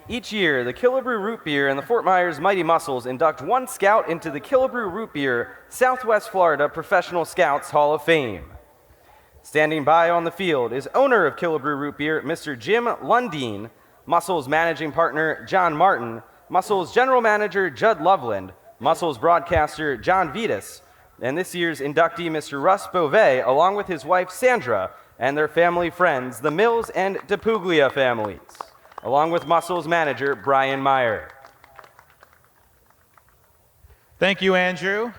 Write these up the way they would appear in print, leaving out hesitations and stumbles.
Each year, the Killebrew Root Beer and the Fort Myers Mighty Mussels induct one scout into the Killebrew Root Beer Southwest Florida Professional Scouts Hall of Fame. Standing by on the field is owner of Killebrew Root Beer, Mr. Jim Lundeen, Mussels managing partner John Martin, Mussels general manager Judd Loveland, Mussels broadcaster John Vitas, and this year's inductee Mr. Russ Bove, along with his wife Sandra and their family friends, the Mills and DePuglia families, along with Mussels manager Brian Meyer. Thank you, Andrew.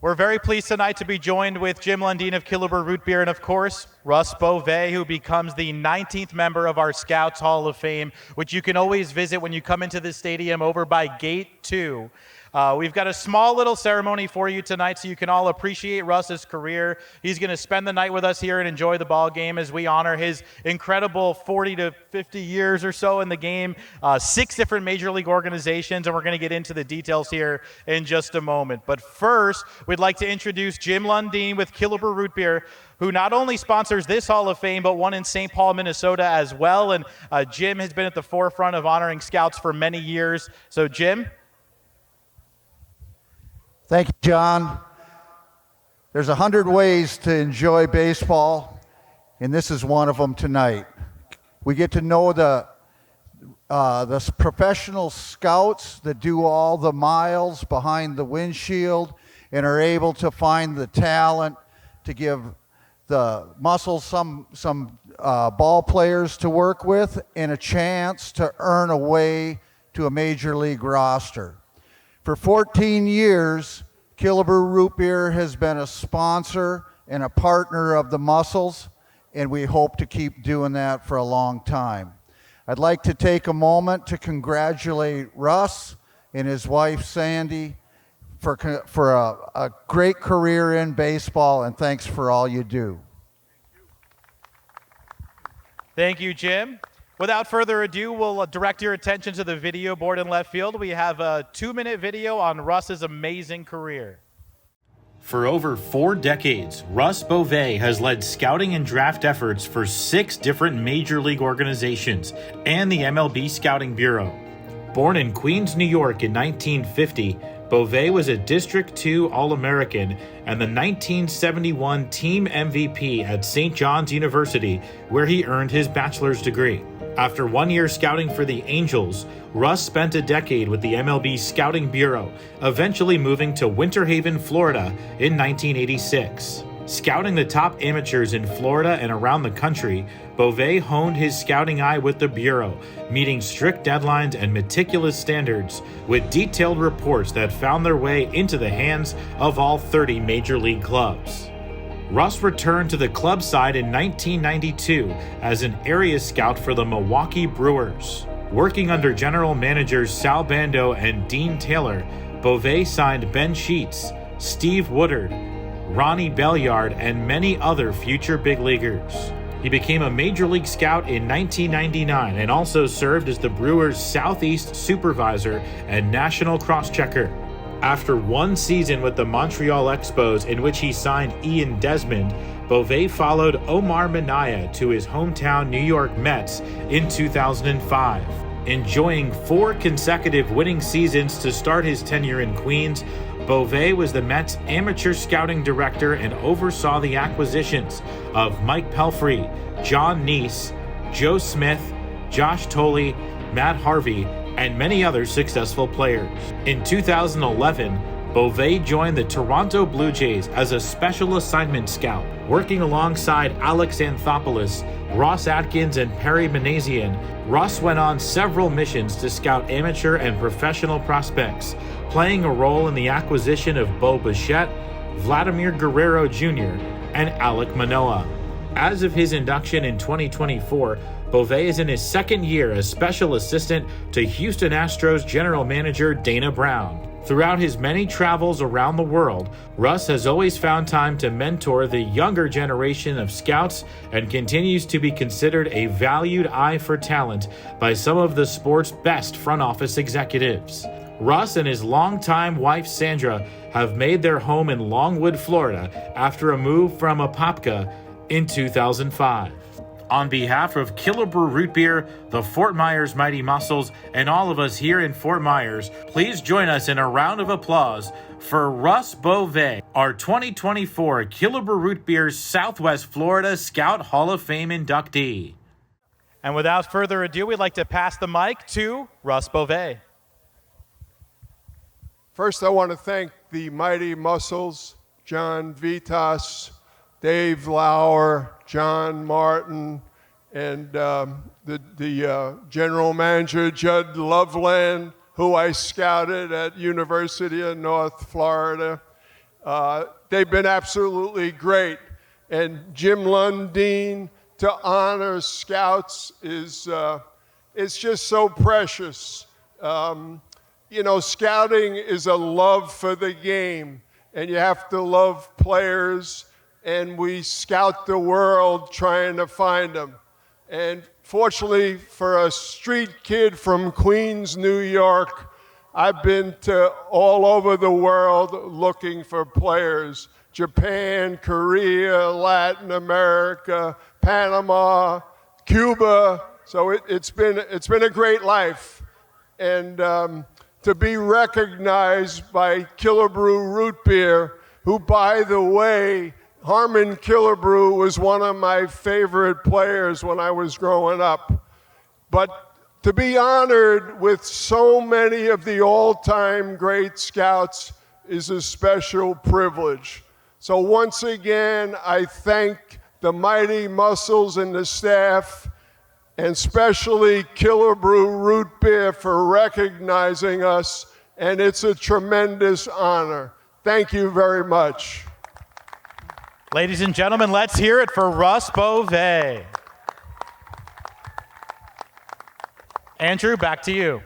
We're very pleased tonight to be joined with Jim Lundeen of Killebrew Root Beer and, of course, Russ Bove, who becomes the 19th member of our Scouts Hall of Fame, which you can always visit when you come into the stadium over by Gate 2. We've got a small little ceremony for you tonight so you can all appreciate Russ's career. He's going to spend the night with us here and enjoy the ball game as we honor his incredible 40 to 50 years or so in the game, 6 different major league organizations, and we're going to get into the details here in just a moment. But first, we'd like to introduce Jim Lundeen with Killebrew Root Beer, who not only sponsors this Hall of Fame, but one in St. Paul, Minnesota as well. And Jim has been at the forefront of honoring scouts for many years. So, Jim? Thank you, John. There's 100 ways to enjoy baseball, and this is one of them tonight. We get to know the professional scouts that do all the miles behind the windshield and are able to find the talent to give the Mussels some ball players to work with and a chance to earn a way to a major league roster. For 14 years, Killebrew Root Beer has been a sponsor and a partner of the Mussels, and we hope to keep doing that for a long time. I'd like to take a moment to congratulate Russ and his wife Sandy for a great career in baseball, and thanks for all you do. Thank you, Jim. Without further ado, we'll direct your attention to the video board in left field. We have a 2-minute video on Russ's amazing career. For over 4 decades, Russ Bove has led scouting and draft efforts for 6 different major league organizations and the MLB Scouting Bureau. Born in Queens, New York in 1950, Bove was a District II All-American and the 1971 Team MVP at St. John's University, where he earned his bachelor's degree. After 1 year scouting for the Angels, Russ spent a decade with the MLB Scouting Bureau, eventually moving to Winter Haven, Florida in 1986. Scouting the top amateurs in Florida and around the country, Bove honed his scouting eye with the Bureau, meeting strict deadlines and meticulous standards, with detailed reports that found their way into the hands of all 30 major league clubs. Russ returned to the club side in 1992 as an area scout for the Milwaukee Brewers. Working under general managers Sal Bando and Dean Taylor, Bove signed Ben Sheets, Steve Woodard, Ronnie Belliard, and many other future big leaguers. He became a major league scout in 1999 and also served as the Brewers' Southeast supervisor and national cross-checker. After 1 season with the Montreal Expos in which he signed Ian Desmond, Bove followed Omar Minaya to his hometown New York Mets in 2005. Enjoying 4 consecutive winning seasons to start his tenure in Queens, Bove was the Mets' amateur scouting director and oversaw the acquisitions of Mike Pelfrey, John Neese, Joe Smith, Josh Tolley, Matt Harvey, and many other successful players. In 2011, Bove joined the Toronto Blue Jays as a special assignment scout, working alongside Alex Anthopoulos, Ross Atkins, and Perry Manazian. Russ went on several missions to scout amateur and professional prospects, playing a role in the acquisition of Bo Bichette, Vladimir Guerrero Jr., and Alek Manoah. As of his induction in 2024, Bove is in his 2nd year as special assistant to Houston Astros general manager Dana Brown. Throughout his many travels around the world, Russ has always found time to mentor the younger generation of scouts and continues to be considered a valued eye for talent by some of the sport's best front office executives. Russ and his longtime wife Sandra have made their home in Longwood, Florida after a move from Apopka in 2005. On behalf of Killebrew Root Beer, the Fort Myers Mighty Mussels, and all of us here in Fort Myers, please join us in a round of applause for Russ Bove, our 2024 Killebrew Root Beer Southwest Florida Scout Hall of Fame inductee. And without further ado, we'd like to pass the mic to Russ Bove. First, I want to thank the Mighty Mussels, John Vitas, Dave Lauer, John Martin, and the general manager, Judd Loveland, who I scouted at University of North Florida. They've been absolutely great. And Jim Lundeen, to honor scouts is it's just so precious. You know, scouting is a love for the game, and you have to love players, and we scout the world trying to find them. And fortunately for a street kid from Queens, New York, I've been to all over the world looking for players. Japan, Korea, Latin America, Panama, Cuba. So it's been a great life. And to be recognized by Killebrew Root Beer, who, by the way, Harmon Killebrew was one of my favorite players when I was growing up. But to be honored with so many of the all-time great scouts is a special privilege. So once again, I thank the Mighty Mussels and the staff, and especially Killebrew Root Beer for recognizing us, and it's a tremendous honor. Thank you very much. Ladies and gentlemen, let's hear it for Russ Bove. Andrew, back to you.